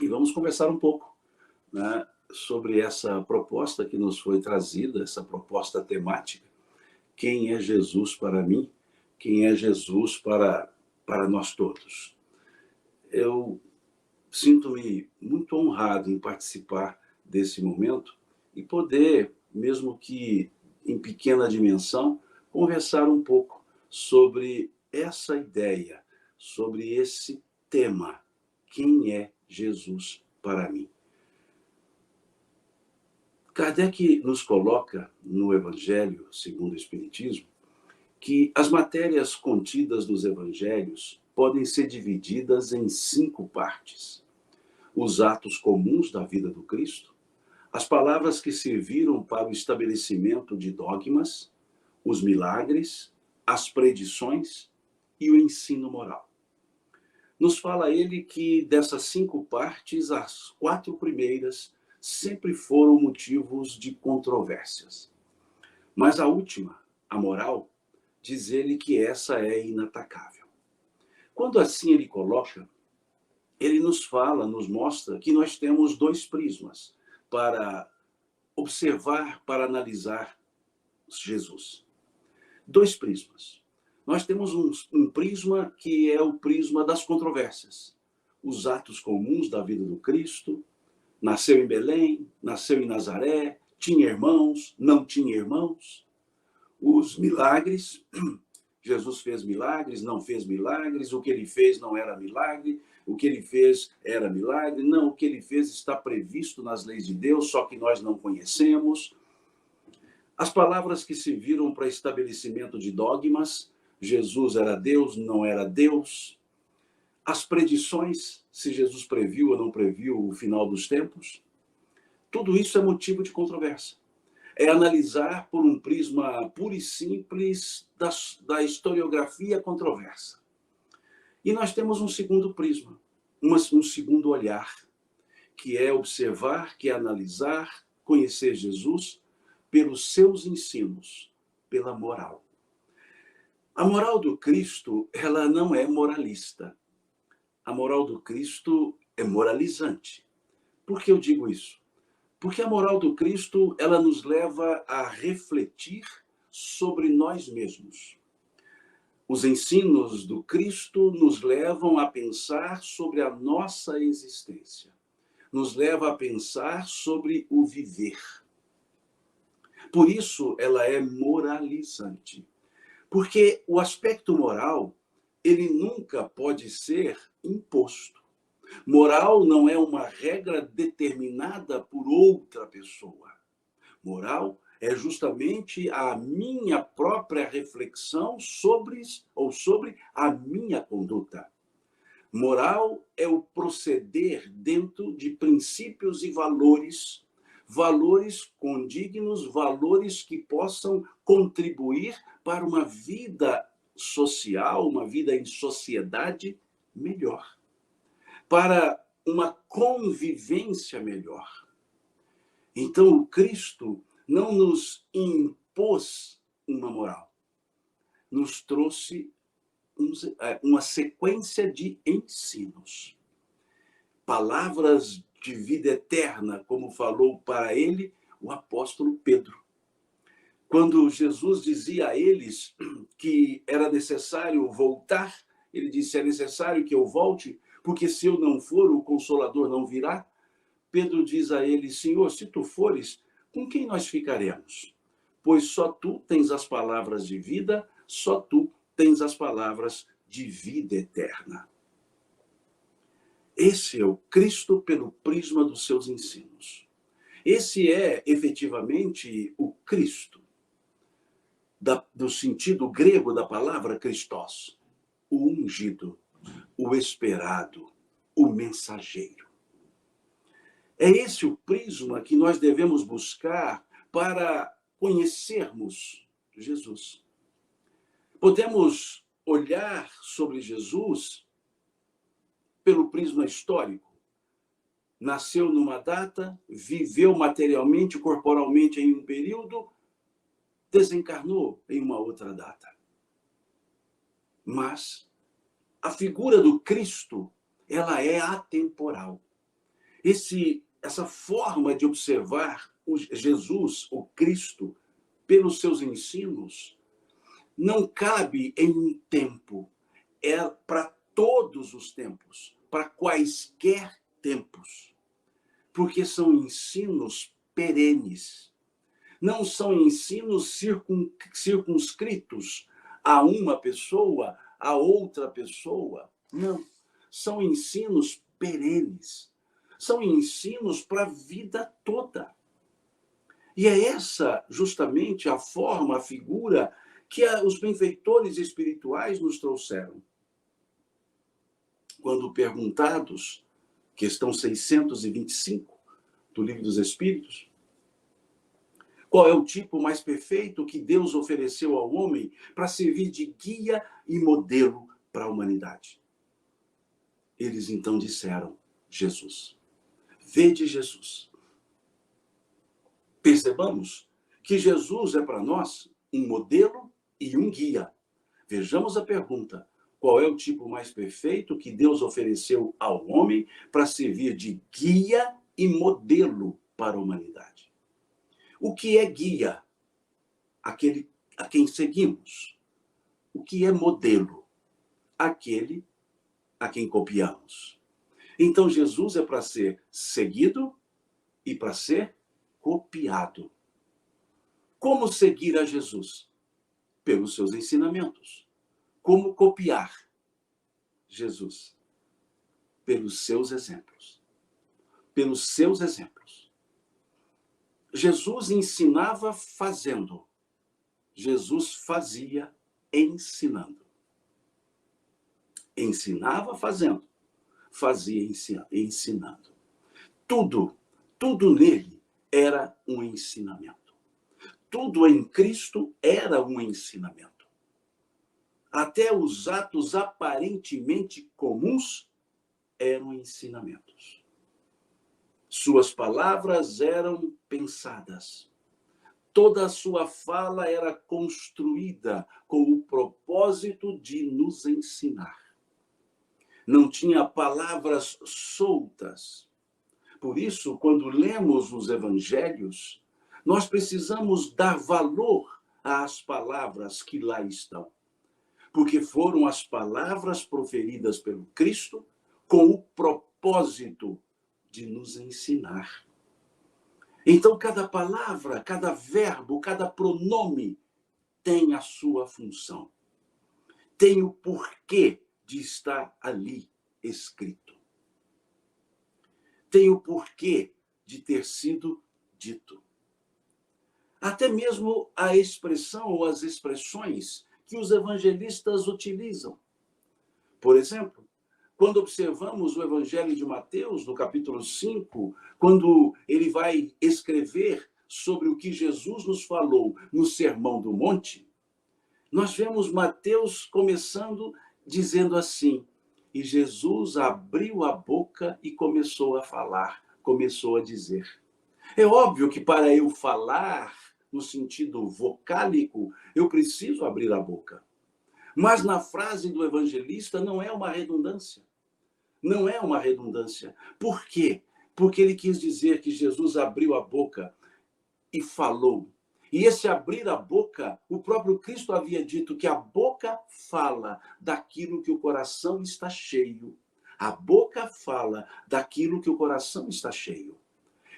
e vamos conversar um pouco, né, sobre essa proposta que nos foi trazida, essa proposta temática. Quem é Jesus para mim? Quem é Jesus para nós todos? Eu sinto-me muito honrado em participar desse momento e poder, mesmo que em pequena dimensão, conversar um pouco sobre essa ideia, sobre esse tema. Quem é Jesus para mim? Kardec nos coloca no Evangelho, segundo o Espiritismo, que as matérias contidas nos evangelhos podem ser divididas em 5 partes: os atos comuns da vida do Cristo, as palavras que serviram para o estabelecimento de dogmas, os milagres, as predições e o ensino moral. Nos fala ele que dessas 5 partes, as 4 primeiras sempre foram motivos de controvérsias. Mas a última, a moral, diz ele que essa é inatacável. Quando assim ele coloca, ele nos fala, nos mostra que nós temos 2 prismas para observar, para analisar Jesus. 2 prismas. Nós temos um prisma que é o prisma das controvérsias. Os atos comuns da vida do Cristo. Nasceu em Belém, nasceu em Nazaré, tinha irmãos, não tinha irmãos. Os milagres, Jesus fez milagres, não fez milagres, o que ele fez não era milagre, o que ele fez era milagre, não, o que ele fez está previsto nas leis de Deus, só que nós não conhecemos. As palavras que serviram para estabelecimento de dogmas, Jesus era Deus, não era Deus. As predições, se Jesus previu ou não previu o final dos tempos. Tudo isso é motivo de controvérsia. É analisar por um prisma puro e simples da historiografia controversa. E nós temos um segundo prisma, um segundo olhar, que é observar, que é analisar, conhecer Jesus pelos seus ensinos, pela moral. A moral do Cristo, ela não é moralista. A moral do Cristo é moralizante. Por que eu digo isso? Porque a moral do Cristo, ela nos leva a refletir sobre nós mesmos. Os ensinos do Cristo nos levam a pensar sobre a nossa existência. Nos leva a pensar sobre o viver. Por isso, ela é moralizante. Porque o aspecto moral, ele nunca pode ser imposto. Moral não é uma regra determinada por outra pessoa. Moral é justamente a minha própria reflexão sobre a minha conduta. Moral é o proceder dentro de princípios e valores, valores condignos, valores que possam contribuir para uma vida social, uma vida em sociedade melhor, para uma convivência melhor. Então, o Cristo não nos impôs uma moral, nos trouxe uma sequência de ensinos. Palavras de vida eterna, como falou para ele o apóstolo Pedro. Quando Jesus dizia a eles que era necessário voltar, ele disse, é necessário que eu volte, porque se eu não for, o Consolador não virá. Pedro diz a ele, Senhor, se tu fores, com quem nós ficaremos? Pois só tu tens as palavras de vida, só tu tens as palavras de vida eterna. Esse é o Cristo pelo prisma dos seus ensinos. Esse é, efetivamente, o Cristo, do sentido grego da palavra Christos, o ungido, o esperado, o mensageiro. É esse o prisma que nós devemos buscar para conhecermos Jesus. Podemos olhar sobre Jesus pelo prisma histórico. Nasceu numa data, viveu materialmente, corporalmente em um período, desencarnou em uma outra data. Mas a figura do Cristo, ela é atemporal. essa forma de observar Jesus, o Cristo, pelos seus ensinos, não cabe em um tempo, é para todos os tempos, para quaisquer tempos, porque são ensinos perenes, não são ensinos circunscritos a uma pessoa, a outra pessoa, não, são ensinos perenes, são ensinos para a vida toda. E é essa justamente a forma, a figura que os benfeitores espirituais nos trouxeram. Quando perguntados, questão 625 do Livro dos Espíritos, qual é o tipo mais perfeito que Deus ofereceu ao homem para servir de guia e modelo para a humanidade? Eles então disseram: Jesus. Vede Jesus. Percebamos que Jesus é para nós um modelo e um guia. Vejamos a pergunta: qual é o tipo mais perfeito que Deus ofereceu ao homem para servir de guia e modelo para a humanidade? O que é guia? Aquele a quem seguimos. O que é modelo? Aquele a quem copiamos. Então, Jesus é para ser seguido e para ser copiado. Como seguir a Jesus? Pelos seus ensinamentos. Como copiar Jesus? Pelos seus exemplos. Pelos seus exemplos. Jesus ensinava fazendo. Jesus fazia ensinando. Ensinava fazendo. Fazia ensinando. Tudo nele era um ensinamento. Tudo em Cristo era um ensinamento. Até os atos aparentemente comuns eram ensinamentos. Suas palavras eram pensadas. Toda a sua fala era construída com o propósito de nos ensinar. Não tinha palavras soltas. Por isso, quando lemos os evangelhos, nós precisamos dar valor às palavras que lá estão. Porque foram as palavras proferidas pelo Cristo com o propósito de nos ensinar. Então, cada palavra, cada verbo, cada pronome tem a sua função. Tem o porquê de estar ali escrito. Tem o porquê de ter sido dito. Até mesmo a expressão ou as expressões que os evangelistas utilizam. Por exemplo, quando observamos o Evangelho de Mateus, no capítulo 5, quando ele vai escrever sobre o que Jesus nos falou no Sermão do Monte, nós vemos Mateus começando dizendo assim: e Jesus abriu a boca e começou a falar, começou a dizer. É óbvio que para eu falar, no sentido vocálico, eu preciso abrir a boca. Mas na frase do evangelista não é uma redundância. Não é uma redundância. Por quê? Porque ele quis dizer que Jesus abriu a boca e falou. E esse abrir a boca, o próprio Cristo havia dito que a boca fala daquilo que o coração está cheio. A boca fala daquilo que o coração está cheio.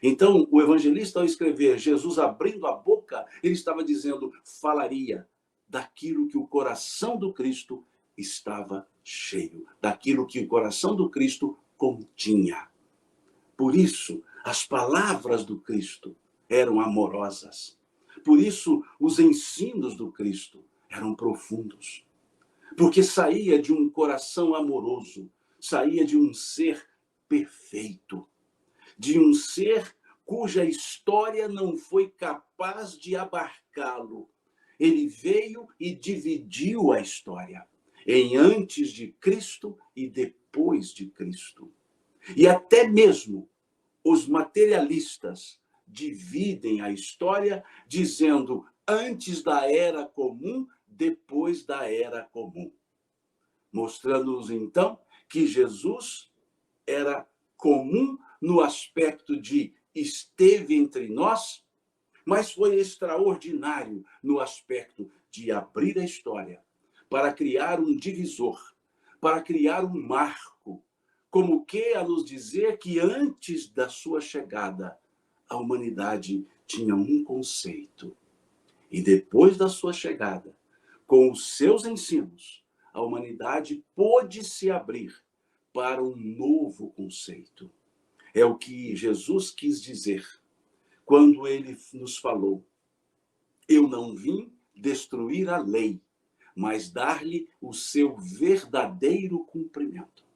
Então, o evangelista, ao escrever Jesus abrindo a boca, ele estava dizendo, falaria daquilo que o coração do Cristo estava cheio, daquilo que o coração do Cristo continha. Por isso, as palavras do Cristo eram amorosas. Por isso, os ensinos do Cristo eram profundos. Porque saía de um coração amoroso, saía de um ser perfeito, de um ser cuja história não foi capaz de abarcá-lo. Ele veio e dividiu a história em antes de Cristo e depois de Cristo. E até mesmo os materialistas dividem a história dizendo antes da era comum, depois da era comum. Mostrando-nos então que Jesus era comum no aspecto de esteve entre nós, mas foi extraordinário no aspecto de abrir a história para criar um divisor, para criar um marco, como que a nos dizer que antes da sua chegada, a humanidade tinha um conceito. E depois da sua chegada, com os seus ensinos, a humanidade pôde se abrir para um novo conceito. É o que Jesus quis dizer quando ele nos falou: eu não vim destruir a lei, mas dar-lhe o seu verdadeiro cumprimento.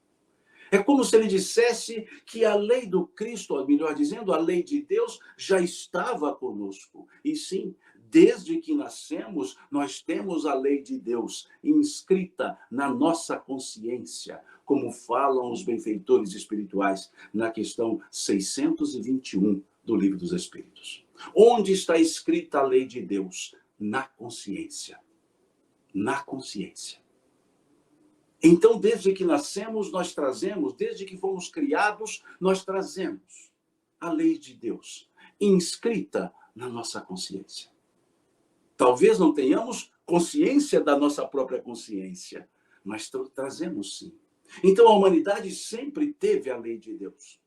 É como se ele dissesse que a lei do Cristo, ou melhor dizendo, a lei de Deus já estava conosco. E sim, desde que nascemos, nós temos a lei de Deus inscrita na nossa consciência, como falam os benfeitores espirituais na questão 621 do Livro dos Espíritos. Onde está escrita a lei de Deus? Na consciência. Na consciência. Então, desde que nascemos, nós trazemos, desde que fomos criados, nós trazemos a lei de Deus inscrita na nossa consciência. Talvez não tenhamos consciência da nossa própria consciência, mas trazemos sim. Então, a humanidade sempre teve a lei de Deus.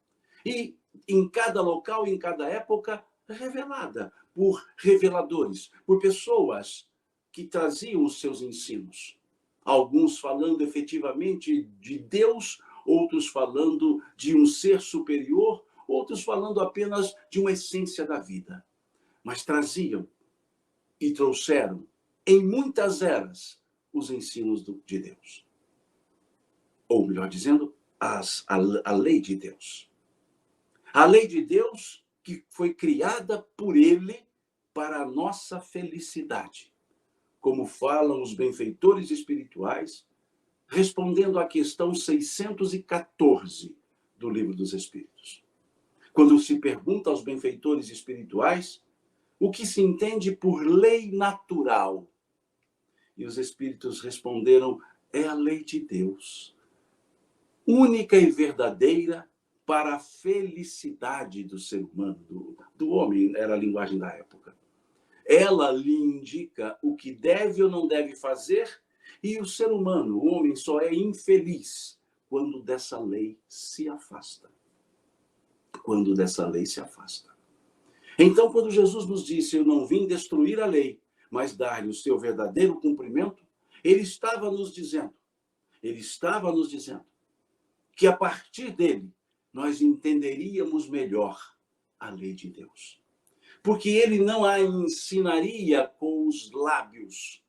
E em cada local, em cada época, revelada por reveladores, por pessoas que traziam os seus ensinos. Alguns falando efetivamente de Deus, outros falando de um ser superior, outros falando apenas de uma essência da vida. Mas traziam e trouxeram, em muitas eras, os ensinos de Deus. Ou, melhor dizendo, a lei de Deus. A lei de Deus que foi criada por Ele para a nossa felicidade. Como falam os benfeitores espirituais, respondendo à questão 614 do Livro dos Espíritos. Quando se pergunta aos benfeitores espirituais o que se entende por lei natural, e os espíritos responderam: é a lei de Deus, única e verdadeira para a felicidade do ser humano, do homem, era a linguagem da época. Ela lhe indica o que deve ou não deve fazer, e o ser humano, o homem, só é infeliz quando dessa lei se afasta. Quando dessa lei se afasta. Então, quando Jesus nos disse: eu não vim destruir a lei, mas dar-lhe o seu verdadeiro cumprimento, ele estava nos dizendo que a partir dele nós entenderíamos melhor a lei de Deus. Porque ele não a ensinaria com os lábios,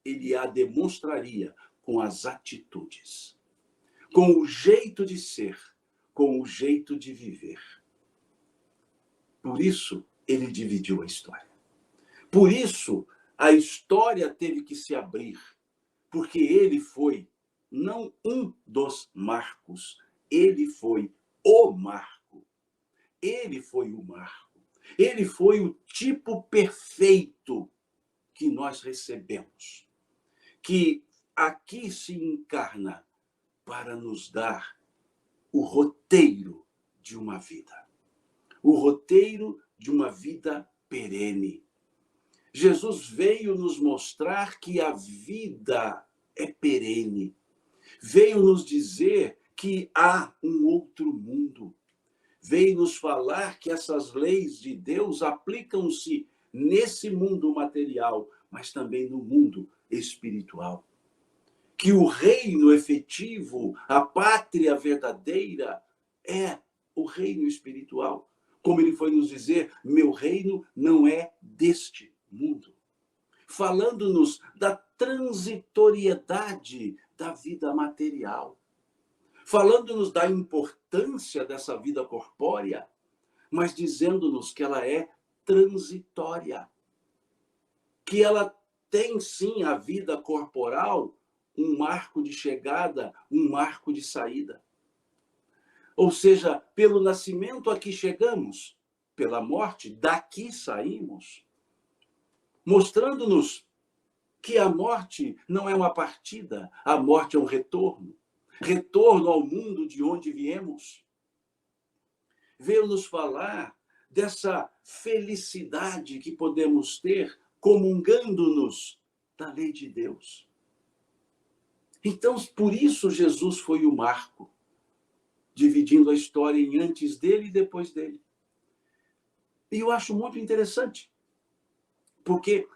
ele a demonstraria com as atitudes, com o jeito de ser, com o jeito de viver. Por isso, ele dividiu a história. Por isso, a história teve que se abrir, porque ele foi não um dos marcos, ele foi o marco. Ele foi o marco. Ele foi o tipo perfeito que nós recebemos, que aqui se encarna para nos dar o roteiro de uma vida. O roteiro de uma vida perene. Jesus veio nos mostrar que a vida é perene. Veio nos dizer que há um outro mundo. Veio nos falar que essas leis de Deus aplicam-se nesse mundo material, mas também no mundo espiritual. Que o reino efetivo, a pátria verdadeira, é o reino espiritual. Como ele foi nos dizer: meu reino não é deste mundo. Falando-nos da transitoriedade da vida material. Falando-nos da importância dessa vida corpórea, mas dizendo-nos que ela é transitória. Que ela tem, sim, a vida corporal, um marco de chegada, um marco de saída. Ou seja, pelo nascimento aqui chegamos, pela morte daqui saímos. Mostrando-nos que a morte não é uma partida, a morte é um retorno. Retorno ao mundo de onde viemos. veio nos falar dessa felicidade que podemos ter comungando-nos da lei de Deus. Então, por isso Jesus foi o marco, dividindo a história em antes dele e depois dele. E eu acho muito interessante, porque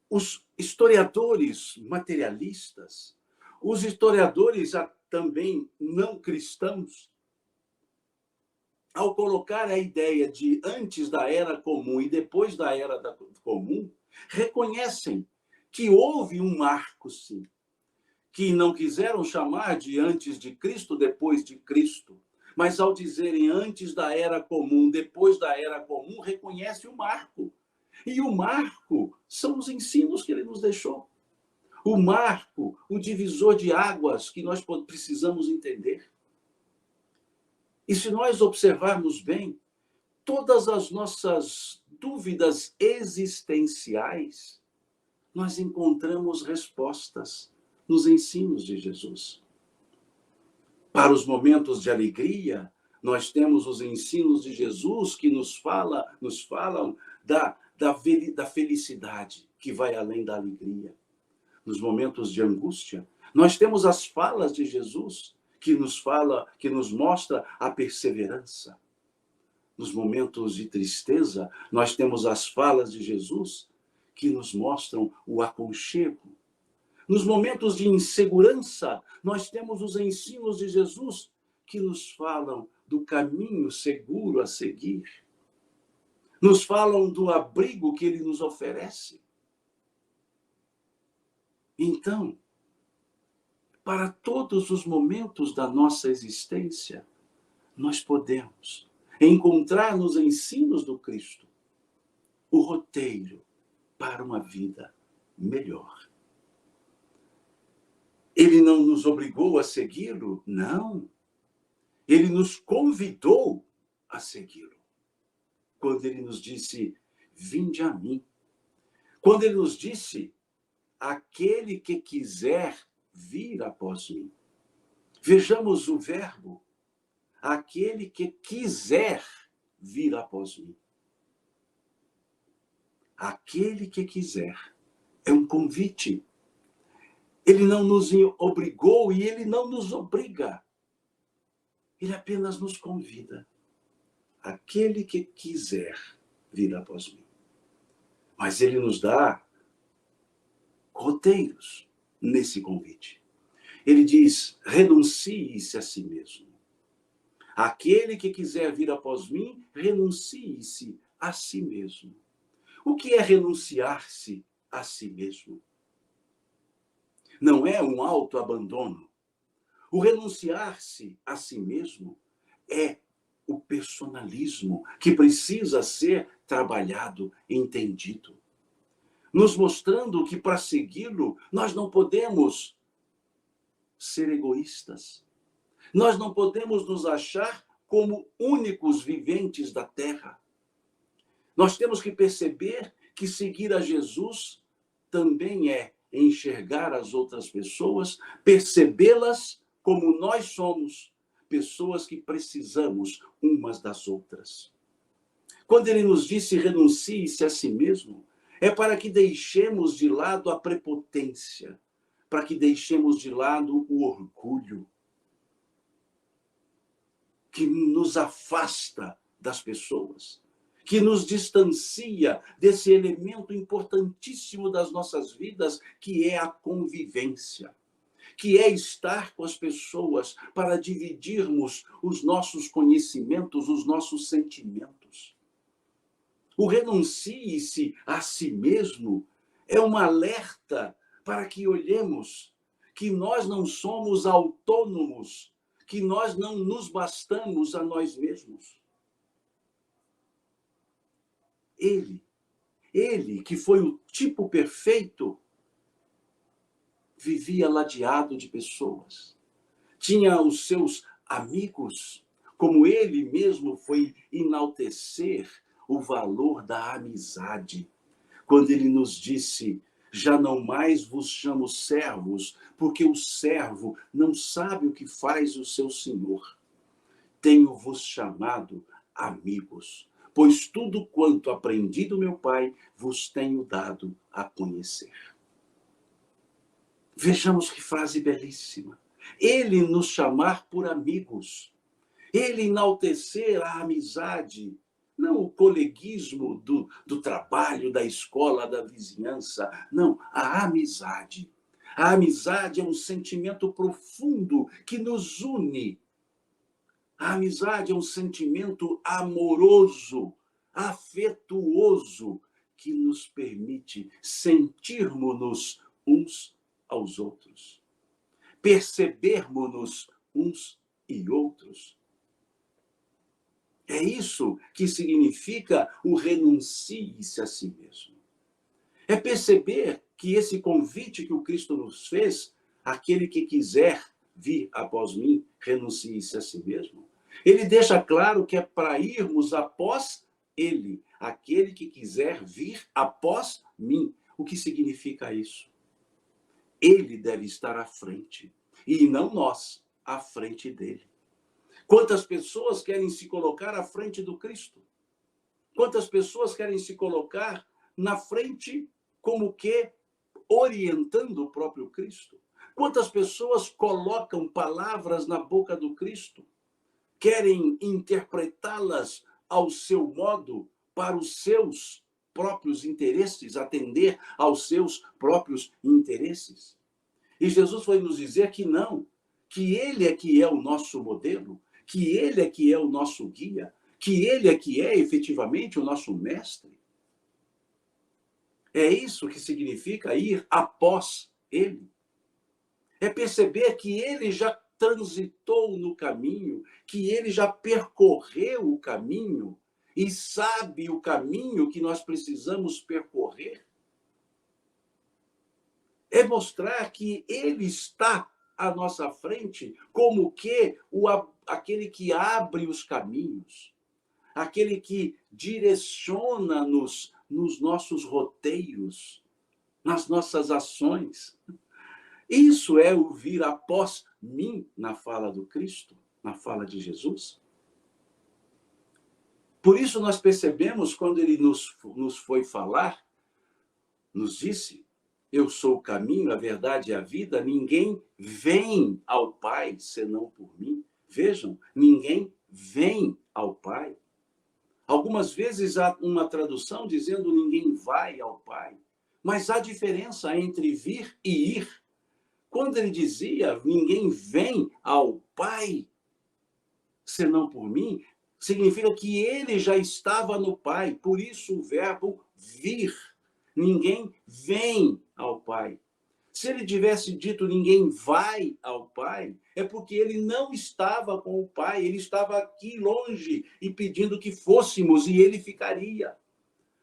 os historiadores materialistas, os historiadores também não cristãos, ao colocar a ideia de antes da Era Comum e depois da Era Comum, reconhecem que houve um marco, sim, que não quiseram chamar de antes de Cristo, depois de Cristo, mas ao dizerem antes da Era Comum, depois da Era Comum, reconhece o marco. E o marco são os ensinos que ele nos deixou. O marco, o divisor de águas que nós precisamos entender. E se nós observarmos bem, todas as nossas dúvidas existenciais, nós encontramos respostas nos ensinos de Jesus. Para os momentos de alegria, nós temos os ensinos de Jesus que nos falam da felicidade que vai além da alegria. Nos momentos de angústia, nós temos as falas de Jesus que nos mostra a perseverança. Nos momentos de tristeza, nós temos as falas de Jesus que nos mostram o aconchego. Nos momentos de insegurança, nós temos os ensinos de Jesus que nos falam do caminho seguro a seguir. Nos falam do abrigo que ele nos oferece. Então, para todos os momentos da nossa existência, nós podemos encontrar nos ensinos do Cristo o roteiro para uma vida melhor. Ele não nos obrigou a segui-lo? Não. Ele nos convidou a segui-lo. Quando ele nos disse, vinde a mim. Quando ele nos disse, aquele que quiser vir após mim. Vejamos o verbo, aquele que quiser vir após mim. Aquele que quiser. É um convite. Ele não nos obrigou e ele não nos obriga. Ele apenas nos convida. Aquele que quiser vir após mim. Mas ele nos dá roteiros nesse convite. Ele diz, renuncie-se a si mesmo. Aquele que quiser vir após mim, renuncie-se a si mesmo. O que é renunciar-se a si mesmo? Não é um autoabandono. O renunciar-se a si mesmo é o personalismo que precisa ser trabalhado, entendido. Nos mostrando que para segui-lo, nós não podemos ser egoístas. Nós não podemos nos achar como únicos viventes da terra. Nós temos que perceber que seguir a Jesus também é enxergar as outras pessoas, percebê-las como nós somos, pessoas que precisamos umas das outras. Quando ele nos disse renuncie-se a si mesmo, é para que deixemos de lado a prepotência, para que deixemos de lado o orgulho, que nos afasta das pessoas, que nos distancia desse elemento importantíssimo das nossas vidas, que é a convivência, que é estar com as pessoas para dividirmos os nossos conhecimentos, os nossos sentimentos. O renuncie-se a si mesmo é um alerta para que olhemos que nós não somos autônomos, que nós não nos bastamos a nós mesmos. Ele que foi o tipo perfeito, vivia ladeado de pessoas. Tinha os seus amigos, como ele mesmo foi enaltecer o valor da amizade. Quando ele nos disse, já não mais vos chamo servos, porque o servo não sabe o que faz o seu senhor. tenho-vos chamado amigos, pois tudo quanto aprendi do meu Pai vos tenho dado a conhecer. Vejamos que frase belíssima. Ele nos chamar por amigos. Ele enaltecer a amizade, não o coleguismo do trabalho, da escola, da vizinhança. Não, a amizade. A amizade é um sentimento profundo que nos une. A amizade é um sentimento amoroso, afetuoso, que nos permite sentirmos-nos uns aos outros, percebermos-nos uns e outros. É isso que significa o renuncie-se a si mesmo. É perceber que esse convite que o Cristo nos fez, aquele que quiser vir após mim, renuncie-se a si mesmo. Ele deixa claro que é para irmos após ele, aquele que quiser vir após mim. O que significa isso? Ele deve estar à frente, e não nós, à frente dele. Quantas pessoas querem se colocar à frente do Cristo? Quantas pessoas querem se colocar na frente como que orientando o próprio Cristo? Quantas pessoas colocam palavras na boca do Cristo? Querem interpretá-las ao seu modo, para os seus próprios interesses, atender aos seus próprios interesses. E Jesus foi nos dizer que não, que ele é que é o nosso modelo, que ele é que é o nosso guia, que ele é que é efetivamente o nosso mestre. É isso que significa ir após ele. É perceber que ele já transitou no caminho, que ele já percorreu o caminho e sabe o caminho que nós precisamos percorrer. É mostrar que ele está à nossa frente como que aquele que abre os caminhos, aquele que direciona-nos nos nossos roteiros, nas nossas ações. Isso é o vir após mim na fala do Cristo, na fala de Jesus. Por isso nós percebemos, quando ele nos foi falar, nos disse: eu sou o caminho, a verdade e a vida, ninguém vem ao Pai senão por mim. Vejam, ninguém vem ao Pai. Algumas vezes há uma tradução dizendo ninguém vai ao Pai. Mas há diferença entre vir e ir. Quando ele dizia ninguém vem ao Pai senão por mim, significa que ele já estava no Pai. Por isso o verbo vir. Ninguém vem ao Pai. Se ele tivesse dito ninguém vai ao Pai, é porque ele não estava com o Pai, ele estava aqui longe e pedindo que fôssemos e ele ficaria.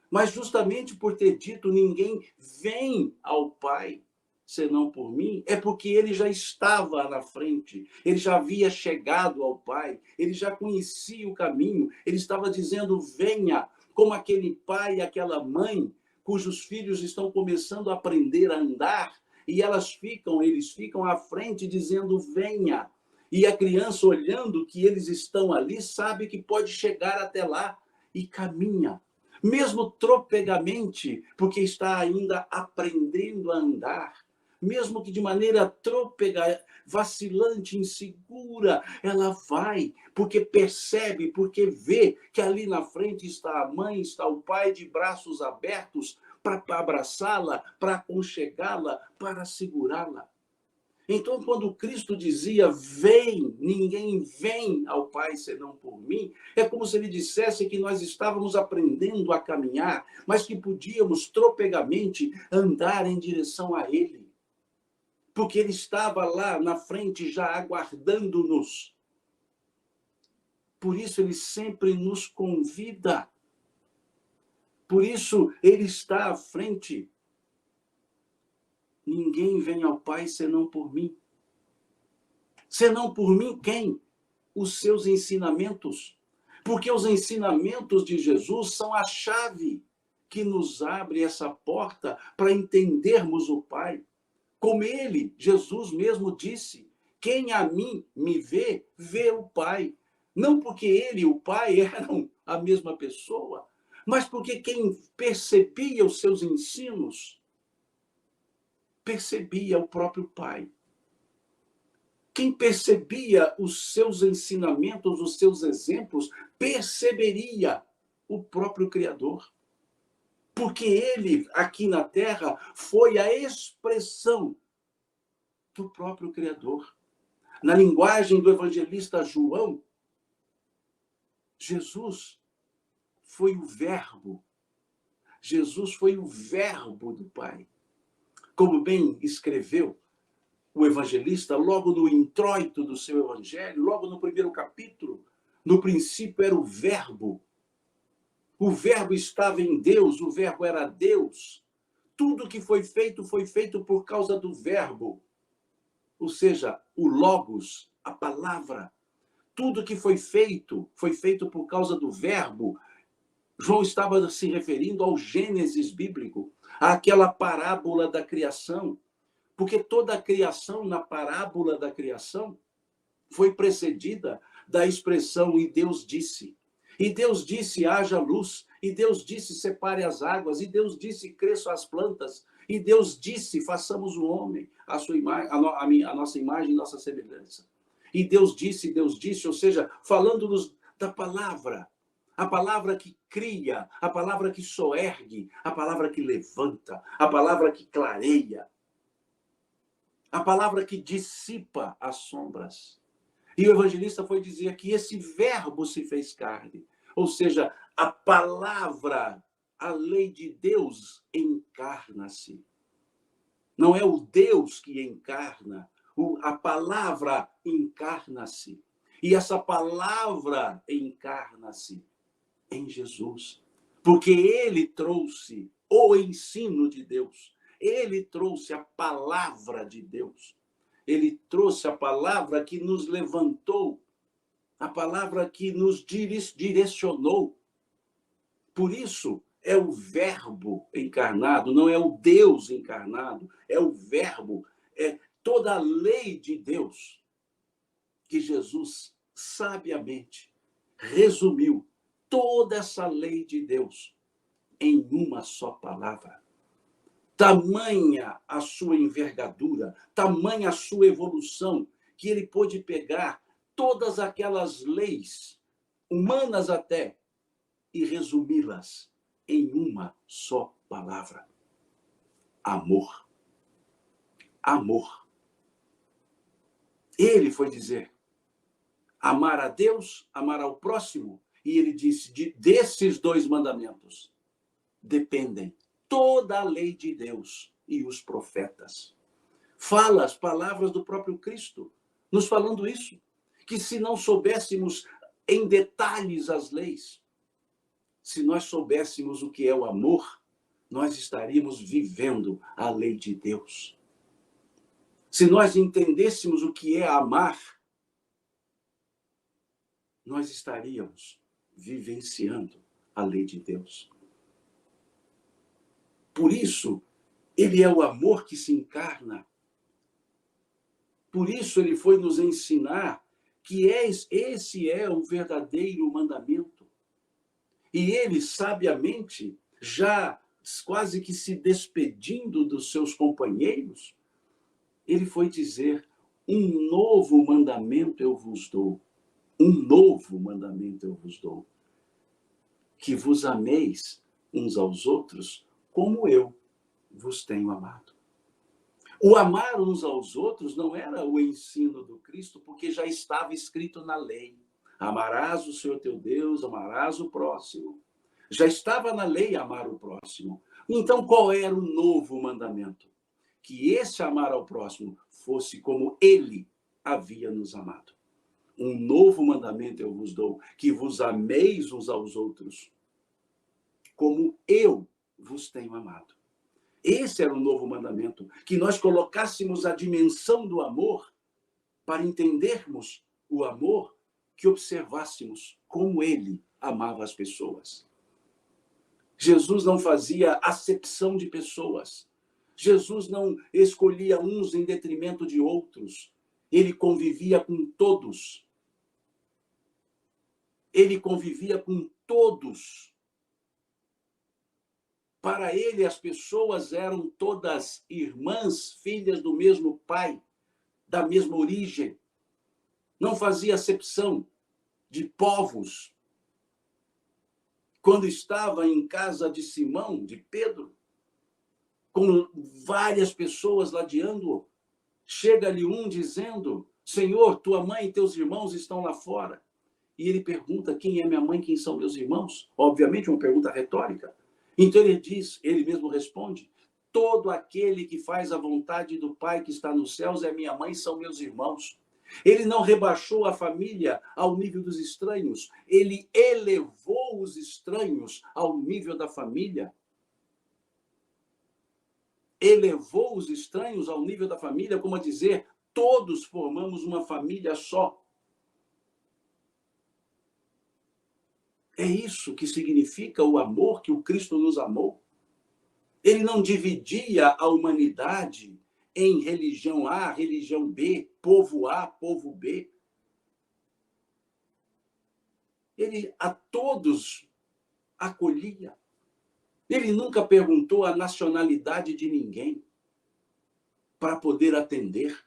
Mas justamente por ter dito ninguém vem ao Pai senão por mim, é porque ele já estava na frente, ele já havia chegado ao Pai, ele já conhecia o caminho, ele estava dizendo venha, como aquele pai e aquela mãe cujos filhos estão começando a aprender a andar, e eles ficam à frente dizendo venha. E a criança, olhando que eles estão ali, sabe que pode chegar até lá e caminha. Mesmo tropegamente, porque está ainda aprendendo a andar. Mesmo que de maneira trôpega, vacilante, insegura, ela vai, porque percebe, porque vê que ali na frente está a mãe, está o pai de braços abertos para abraçá-la, para aconchegá-la, para segurá-la. Então, quando Cristo dizia, vem, ninguém vem ao Pai senão por mim, é como se ele dissesse que nós estávamos aprendendo a caminhar, mas que podíamos tropegamente andar em direção a ele. Porque ele estava lá na frente já aguardando-nos. Por isso ele sempre nos convida. Por isso ele está à frente. Ninguém vem ao Pai senão por mim. Senão por mim quem? Os seus ensinamentos. Porque os ensinamentos de Jesus são a chave que nos abre essa porta para entendermos o Pai. Como ele, Jesus mesmo disse, quem a mim me vê, vê o Pai. Não porque ele e o Pai eram a mesma pessoa, mas porque quem percebia os seus ensinos percebia o próprio Pai. Quem percebia os seus ensinamentos, os seus exemplos, perceberia o próprio Criador. Porque ele, aqui na Terra, foi a expressão do próprio Criador. Na linguagem do evangelista João, Jesus foi o Verbo. Jesus foi o Verbo do Pai. Como bem escreveu o evangelista, logo no introito do seu evangelho, logo no primeiro capítulo, no princípio era o Verbo. O Verbo estava em Deus, o Verbo era Deus. Tudo que foi feito por causa do Verbo. Ou seja, o Logos, a palavra. Tudo que foi feito por causa do Verbo. João estava se referindo ao Gênesis bíblico, àquela parábola da criação. Porque toda a criação, na parábola da criação, foi precedida da expressão "e Deus disse". E Deus disse: haja luz. E Deus disse: separe as águas. E Deus disse: cresçam as plantas. E Deus disse: façamos o homem a sua imagem, a nossa imagem, nossa semelhança. E Deus disse, ou seja, falando-nos da palavra. A palavra que cria, a palavra que soergue, a palavra que levanta, a palavra que clareia. A palavra que dissipa as sombras. E o evangelista foi dizer que esse verbo se fez carne. Ou seja, a palavra, a lei de Deus encarna-se. Não é o Deus que encarna, a palavra encarna-se. E essa palavra encarna-se em Jesus. Porque ele trouxe o ensino de Deus. Ele trouxe a palavra de Deus. Ele trouxe a palavra que nos levantou, a palavra que nos direcionou. Por isso, é o Verbo encarnado, não é o Deus encarnado, é o Verbo, é toda a lei de Deus que Jesus sabiamente resumiu toda essa lei de Deus em uma só palavra. Tamanha a sua envergadura, tamanha a sua evolução, que ele pôde pegar todas aquelas leis, humanas até, e resumi-las em uma só palavra: amor. Amor. Ele foi dizer: amar a Deus, amar ao próximo, e ele disse: desses dois mandamentos dependem toda a lei de Deus e os profetas. Fala as palavras do próprio Cristo, nos falando isso, que se não soubéssemos em detalhes as leis, se nós soubéssemos o que é o amor, nós estaríamos vivendo a lei de Deus. Se nós entendêssemos o que é amar, nós estaríamos vivenciando a lei de Deus. Por isso, ele é o amor que se encarna. Por isso, ele foi nos ensinar que esse é o verdadeiro mandamento. E ele, sabiamente, já quase que se despedindo dos seus companheiros, ele foi dizer: um novo mandamento eu vos dou. Um novo mandamento eu vos dou. Que vos ameis uns aos outros como eu vos tenho amado. O amar uns aos outros não era o ensino do Cristo, porque já estava escrito na lei. Amarás o Senhor teu Deus, amarás o próximo. Já estava na lei amar o próximo. Então, qual era o novo mandamento? Que esse amar ao próximo fosse como ele havia nos amado. Um novo mandamento eu vos dou, que vos ameis uns aos outros, como eu vos tenho amado. Esse era o novo mandamento, que nós colocássemos a dimensão do amor para entendermos o amor, que observássemos como ele amava as pessoas. Jesus não fazia acepção de pessoas. Jesus não escolhia uns em detrimento de outros. Ele convivia com todos. Ele convivia com todos. Para ele, as pessoas eram todas irmãs, filhas do mesmo pai, da mesma origem. Não fazia acepção de povos. Quando estava em casa de Simão, de Pedro, com várias pessoas ladeando-o, chega-lhe um dizendo: Senhor, tua mãe e teus irmãos estão lá fora. E ele pergunta: quem é minha mãe, quem são meus irmãos? Obviamente, uma pergunta retórica. Então ele diz, ele mesmo responde: todo aquele que faz a vontade do Pai que está nos céus é minha mãe, são meus irmãos. Ele não rebaixou a família ao nível dos estranhos, ele elevou os estranhos ao nível da família. Elevou os estranhos ao nível da família, como a dizer, todos formamos uma família só. É isso que significa o amor que o Cristo nos amou. Ele não dividia a humanidade em religião A, religião B, povo A, povo B. Ele a todos acolhia. Ele nunca perguntou a nacionalidade de ninguém para poder atender.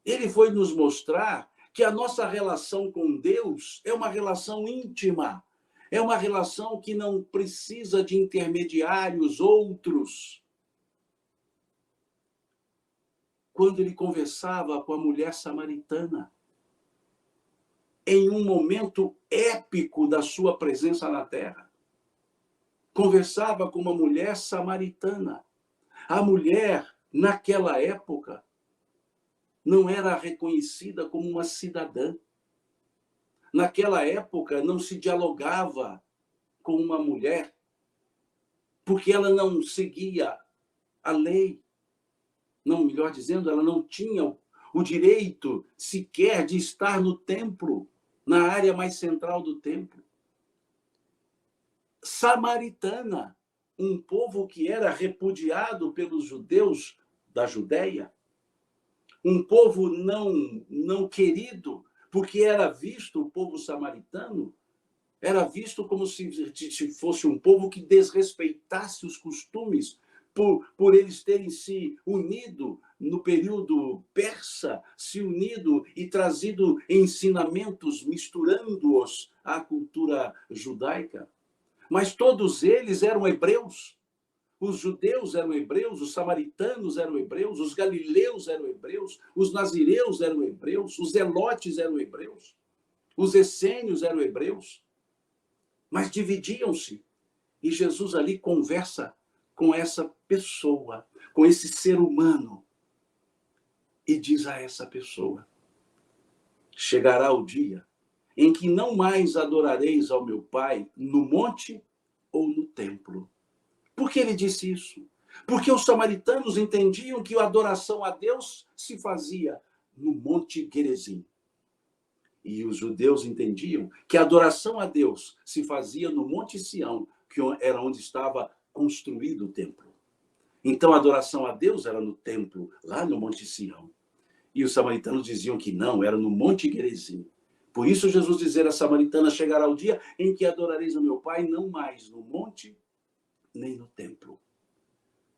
Ele foi nos mostrar que a nossa relação com Deus é uma relação íntima, é uma relação que não precisa de intermediários outros. Quando ele conversava com a mulher samaritana, em um momento épico da sua presença na terra, conversava com uma mulher samaritana. A mulher, naquela época, não era reconhecida como uma cidadã. Naquela época, não se dialogava com uma mulher, porque ela não seguia a lei. Não, melhor dizendo, ela não tinha o direito sequer de estar no templo, na área mais central do templo. Samaritana, um povo que era repudiado pelos judeus da Judéia, um povo não querido, porque era visto, o povo samaritano, era visto como se fosse um povo que desrespeitasse os costumes, por eles terem se unido no período persa, se unido e trazido ensinamentos, misturando-os à cultura judaica. Mas todos eles eram hebreus. Os judeus eram hebreus, os samaritanos eram hebreus, os galileus eram hebreus, os nazireus eram hebreus, os zelotes eram hebreus, os essênios eram hebreus. Mas dividiam-se. E Jesus ali conversa com essa pessoa, com esse ser humano, e diz a essa pessoa: chegará o dia em que não mais adorareis ao meu Pai no monte ou no templo. Por que ele disse isso? Porque os samaritanos entendiam que a adoração a Deus se fazia no Monte Gerizim. E os judeus entendiam que a adoração a Deus se fazia no Monte Sião, que era onde estava construído o templo. Então a adoração a Deus era no templo, lá no Monte Sião. E os samaritanos diziam que não, era no Monte Gerizim. Por isso Jesus dizia à samaritana: chegará o dia em que adorareis o meu Pai, não mais no monte, nem no templo.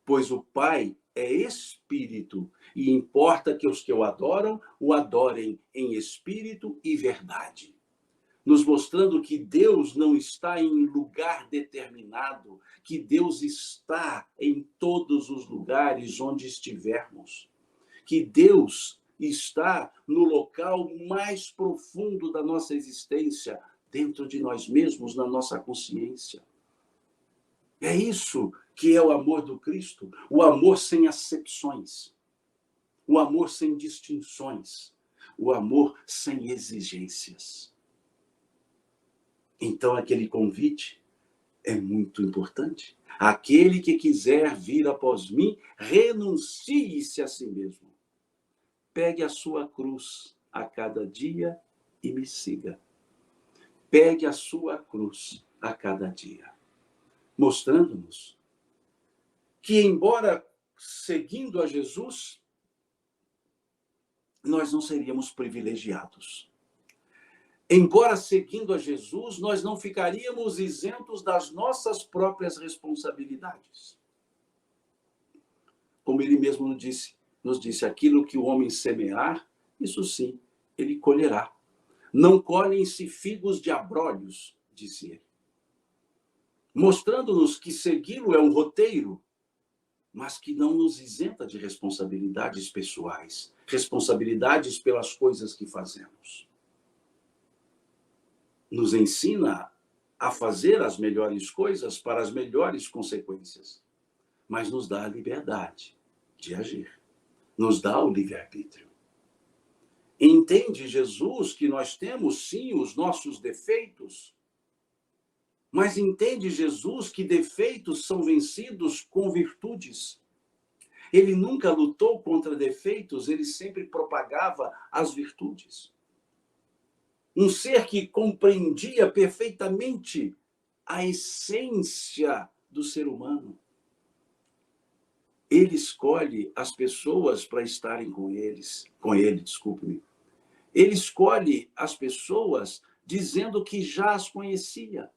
Pois o Pai é espírito, e importa que os que o adoram, o adorem em espírito e verdade. Nos mostrando que Deus não está em lugar determinado, que Deus está em todos os lugares onde estivermos. Que Deus está no local mais profundo da nossa existência, dentro de nós mesmos, na nossa consciência. É isso que é o amor do Cristo, o amor sem acepções, o amor sem distinções, o amor sem exigências. Então, aquele convite é muito importante. Aquele que quiser vir após mim, renuncie-se a si mesmo. Pegue a sua cruz a cada dia e me siga. Pegue a sua cruz a cada dia. Mostrando-nos que, embora seguindo a Jesus, nós não seríamos privilegiados. Embora seguindo a Jesus, nós não ficaríamos isentos das nossas próprias responsabilidades. Como ele mesmo nos disse, aquilo que o homem semear, isso sim, ele colherá. Não colhem-se figos de abrolhos, disse ele. Mostrando-nos que segui-lo é um roteiro, mas que não nos isenta de responsabilidades pessoais, responsabilidades pelas coisas que fazemos. Nos ensina a fazer as melhores coisas para as melhores consequências, mas nos dá a liberdade de agir, nos dá o livre-arbítrio. Entende Jesus que nós temos sim os nossos defeitos, mas entende Jesus que defeitos são vencidos com virtudes. Ele nunca lutou contra defeitos, ele sempre propagava as virtudes. Um ser que compreendia perfeitamente a essência do ser humano. Ele escolhe as pessoas para estarem com ele, desculpe-me. Ele escolhe as pessoas dizendo que já as conhecia.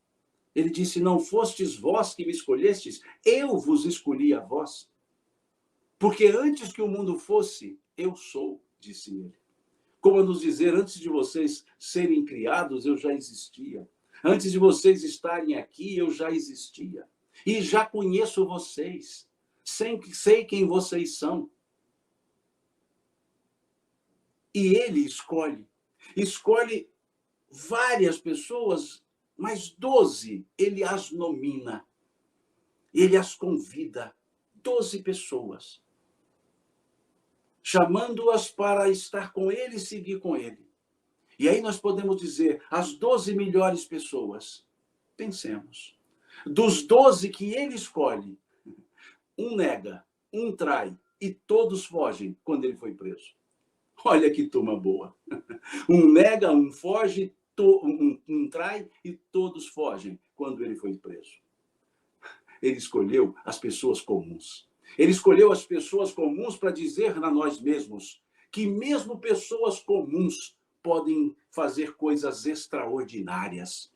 Ele disse, não fostes vós que me escolhestes, eu vos escolhi a vós. Porque antes que o mundo fosse, eu sou, disse ele. Como a nos dizer, antes de vocês serem criados, eu já existia. Antes de vocês estarem aqui, eu já existia. E já conheço vocês. Sei quem vocês são. E ele escolhe várias pessoas, mas 12 ele as nomina. Ele as convida, 12 pessoas. Chamando-as para estar com ele e seguir com ele. E aí nós podemos dizer, as 12 melhores pessoas. Pensemos. Dos 12 que ele escolhe, um nega, um trai e todos fogem quando ele foi preso. Olha que turma boa. Um nega, um foge, um trai e todos fogem quando ele foi preso. Ele escolheu as pessoas comuns. Ele escolheu as pessoas comuns para dizer a nós mesmos que mesmo pessoas comuns podem fazer coisas extraordinárias.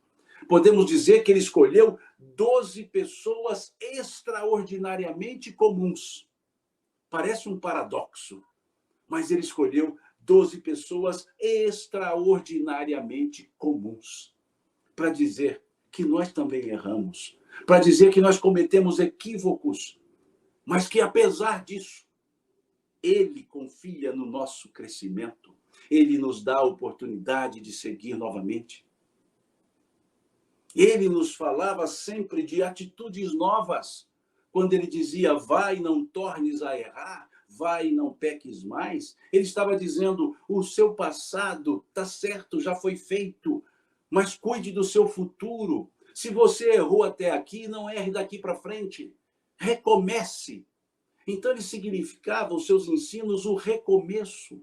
Podemos dizer que ele escolheu 12 pessoas extraordinariamente comuns. Parece um paradoxo, mas ele escolheu 12 pessoas extraordinariamente comuns para dizer que nós também erramos, para dizer que nós cometemos equívocos, mas que, apesar disso, ele confia no nosso crescimento. Ele nos dá a oportunidade de seguir novamente. Ele nos falava sempre de atitudes novas. Quando ele dizia, vai, não tornes a errar, vai, não peques mais, ele estava dizendo, o seu passado está certo, já foi feito, mas cuide do seu futuro. Se você errou até aqui, não erre daqui para frente. Recomece. Então, ele significava, os seus ensinos, o recomeço.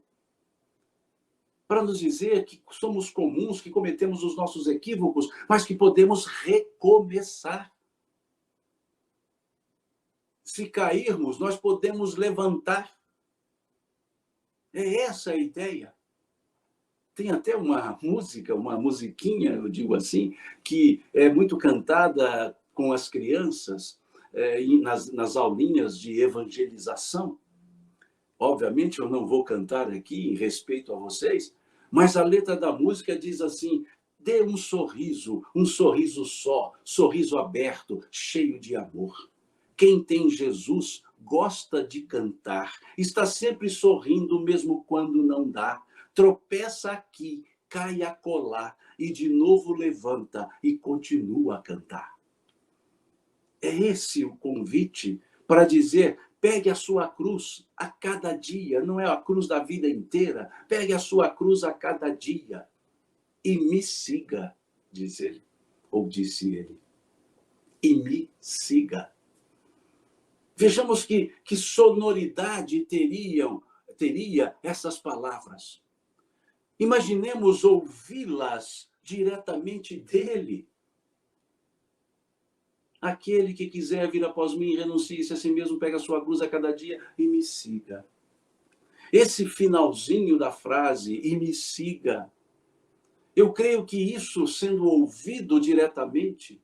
Para nos dizer que somos comuns, que cometemos os nossos equívocos, mas que podemos recomeçar. Se cairmos, nós podemos levantar. É essa a ideia. Tem até uma música, uma musiquinha, eu digo assim, que é muito cantada com as crianças, nas aulinhas de evangelização. Obviamente, eu não vou cantar aqui em respeito a vocês, mas a letra da música diz assim, dê um sorriso só, sorriso aberto, cheio de amor. Quem tem Jesus gosta de cantar, está sempre sorrindo mesmo quando não dá. Tropeça aqui, cai acolá e de novo levanta e continua a cantar. É esse o convite para dizer, pegue a sua cruz a cada dia, não é a cruz da vida inteira, pegue a sua cruz a cada dia e me siga, diz ele, ou disse ele, e me siga. Vejamos que sonoridade teria essas palavras. Imaginemos ouvi-las diretamente dele. Aquele que quiser vir após mim, renuncie-se a si mesmo, pega a sua cruz a cada dia e me siga. Esse finalzinho da frase, e me siga, Eu creio que isso, sendo ouvido diretamente,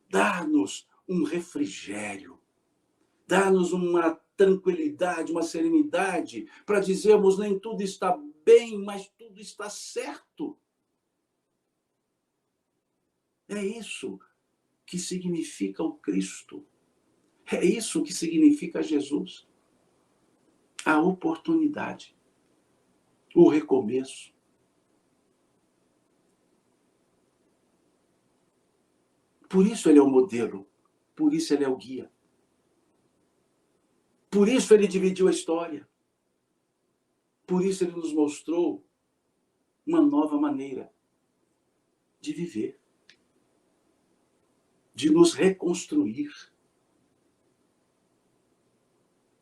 dá-nos um refrigério, dá-nos uma tranquilidade, uma serenidade, para dizermos: nem tudo está bem, mas tudo está certo. É isso que significa o Cristo. É isso que significa Jesus. A oportunidade, o recomeço. Por isso ele é o modelo, por isso ele é o guia. Por isso ele dividiu a história. Por isso ele nos mostrou uma nova maneira de viver, de nos reconstruir.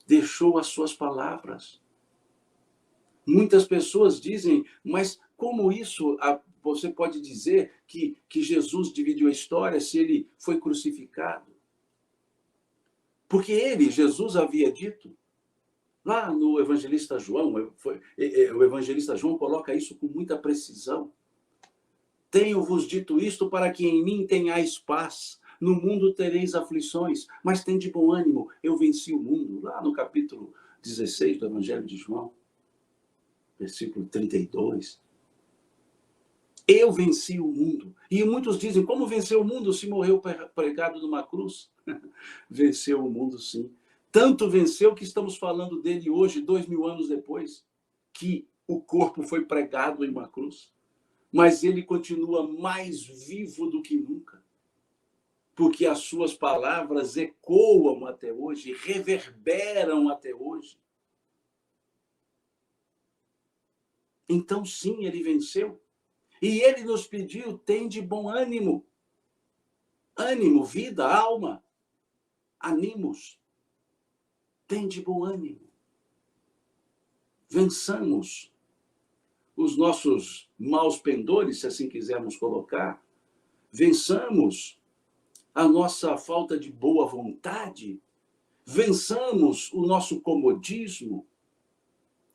Deixou as suas palavras. Muitas pessoas dizem: mas como isso você pode dizer que Jesus dividiu a história se ele foi crucificado? Porque ele, Jesus, havia dito, lá no evangelista João, o evangelista João coloca isso com muita precisão. Tenho-vos dito isto para que em mim tenhais paz. No mundo tereis aflições, mas tende bom ânimo, eu venci o mundo. Lá no capítulo 16 do Evangelho de João, versículo 32. Eu venci o mundo. E muitos dizem: como venceu o mundo se morreu pregado numa cruz? Venceu o mundo, sim. Tanto venceu que estamos falando dele hoje, 2000 anos depois, que o corpo foi pregado em uma cruz. Mas ele continua mais vivo do que nunca, porque as suas palavras ecoam até hoje, reverberam até hoje. Então, sim, ele venceu. E ele nos pediu: tende bom ânimo. Ânimo, vida, alma, animos. Tende bom ânimo. Vençamos os nossos maus pendores, se assim quisermos colocar. Vençamos a nossa falta de boa vontade. Vençamos o nosso comodismo.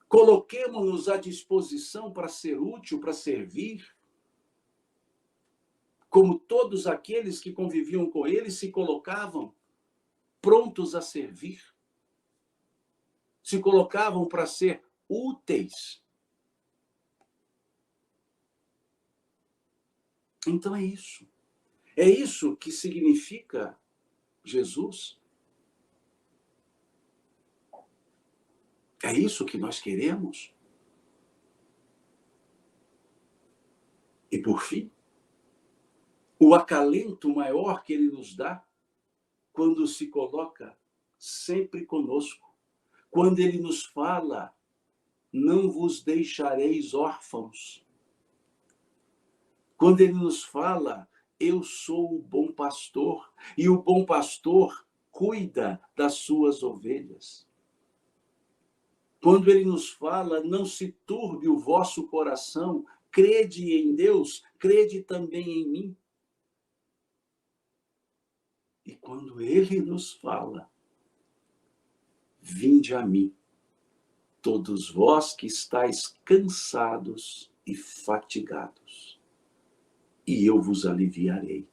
Coloquemo-nos à disposição para ser útil, para servir. Como todos aqueles que conviviam com ele se colocavam prontos a servir. Se colocavam para ser úteis. Então é isso. É isso que significa Jesus. É isso que nós queremos. E por fim, o acalento maior que ele nos dá quando se coloca sempre conosco. Quando ele nos fala: não vos deixareis órfãos. Quando ele nos fala: eu sou o bom pastor, e o bom pastor cuida das suas ovelhas. Quando ele nos fala: não se turbe o vosso coração, crede em Deus, crede também em mim. E quando ele nos fala: vinde a mim, todos vós que estáis cansados e fatigados, e eu vos aliviarei.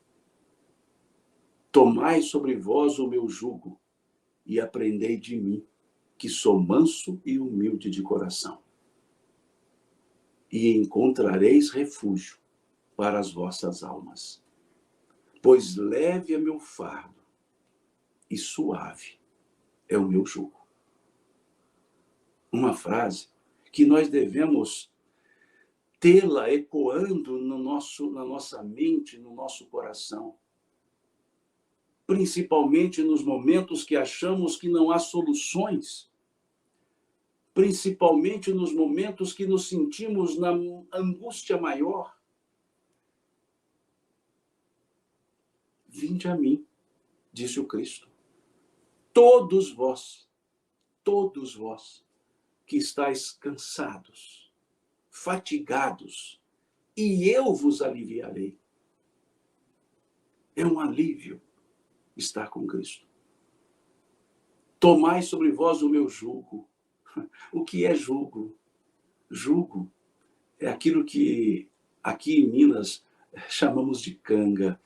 Tomai sobre vós o meu jugo e aprendei de mim, que sou manso e humilde de coração. E encontrareis refúgio para as vossas almas. Pois leve é meu fardo e suave é o meu jugo. Uma frase que nós devemos tê-la ecoando na nossa mente, no nosso coração. Principalmente nos momentos que achamos que não há soluções. Principalmente nos momentos que nos sentimos na angústia maior. Vinde a mim, disse o Cristo. Todos vós que estáis cansados, fatigados, e eu vos aliviarei. É um alívio estar com Cristo. Tomai sobre vós o meu jugo. O que é jugo? Jugo é aquilo que Aqui em Minas, chamamos de canga.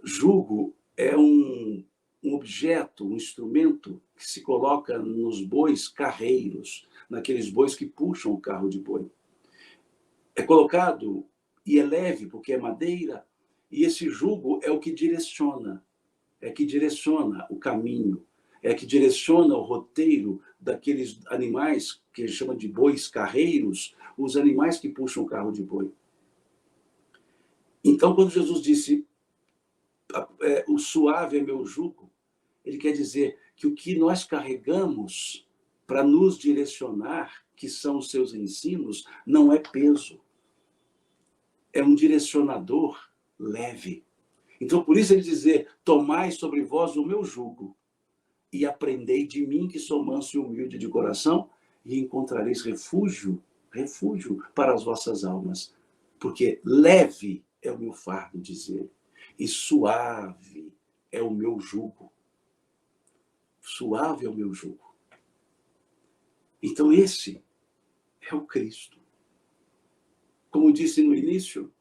Jugo é um objeto, um instrumento que se coloca nos bois carreiros, naqueles bois que puxam o carro de boi. É colocado e é leve, porque é madeira, e esse jugo é o que direciona, o caminho, é que direciona o roteiro daqueles animais que ele chama de bois carreiros, os animais que puxam o carro de boi. Então, quando Jesus disse, o suave é meu jugo, ele quer dizer que o que nós carregamos para nos direcionar, que são os seus ensinos, não é peso, é um direcionador leve. Então, por isso ele dizer, tomai sobre vós o meu jugo e aprendei de mim, que sou manso e humilde de coração, e encontrareis refúgio para as vossas almas. Porque leve é o meu fardo, diz ele, e suave é o meu jugo. Suave é o meu jugo. Então esse é o Cristo. Como disse no início,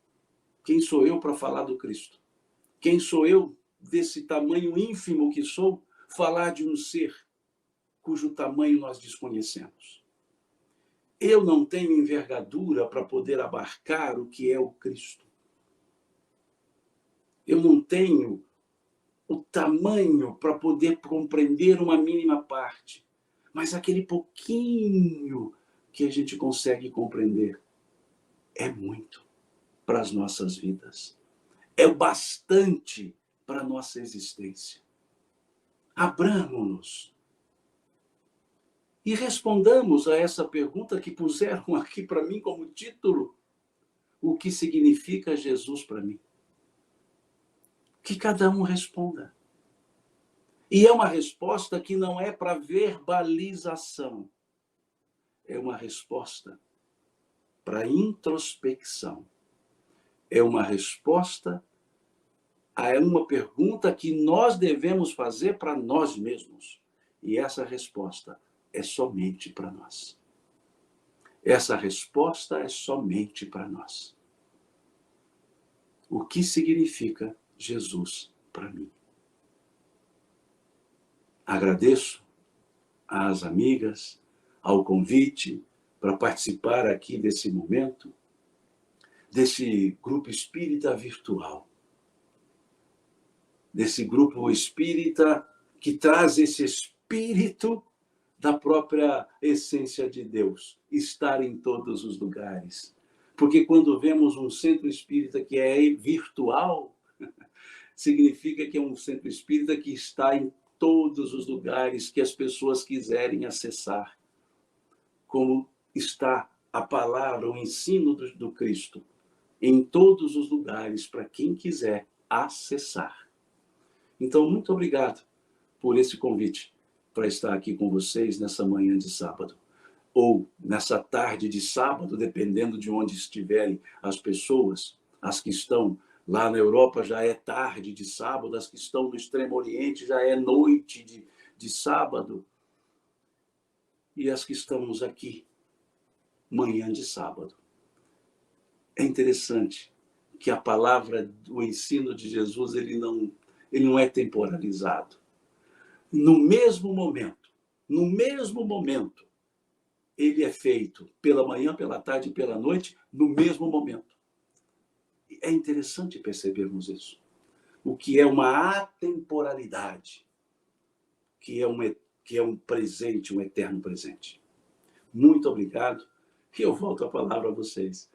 quem sou eu para falar do Cristo? Quem sou eu, desse tamanho ínfimo que sou, falar de um ser cujo tamanho nós desconhecemos? Eu não tenho envergadura para poder abarcar o que é o Cristo. Eu não tenho o tamanho para poder compreender uma mínima parte, mas aquele pouquinho que a gente consegue compreender é muito para as nossas vidas. É o bastante para a nossa existência. Abramos-nos e respondamos a essa pergunta que puseram aqui para mim como título: o que significa Jesus para mim? Que cada um responda. E é uma resposta que não é para verbalização, é uma resposta para introspecção. É uma resposta a uma pergunta que nós devemos fazer para nós mesmos. E essa resposta é somente para nós. Essa resposta é somente para nós. O que significa Jesus para mim? Agradeço às amigas, ao convite para participar aqui desse momento, desse grupo espírita virtual, desse grupo espírita que traz esse espírito da própria essência de Deus, estar em todos os lugares. Porque quando vemos um centro espírita que é virtual, significa que é um centro espírita que está em todos os lugares que as pessoas quiserem acessar. Como está a palavra, o ensino do Cristo, em todos os lugares, para quem quiser acessar. Então, muito obrigado por esse convite para estar aqui com vocês nessa manhã de sábado, ou nessa tarde de sábado, dependendo de onde estiverem as pessoas. As que estão lá na Europa já é tarde de sábado, as que estão no Extremo Oriente já é noite de sábado, e as que estamos aqui, manhã de sábado. É interessante que a palavra, o ensino de Jesus, ele não é temporalizado. No mesmo momento, ele é feito pela manhã, pela tarde e pela noite, no mesmo momento. É interessante percebermos isso. O que é uma atemporalidade, que é um presente, um eterno presente. Muito obrigado, e eu volto a palavra a vocês.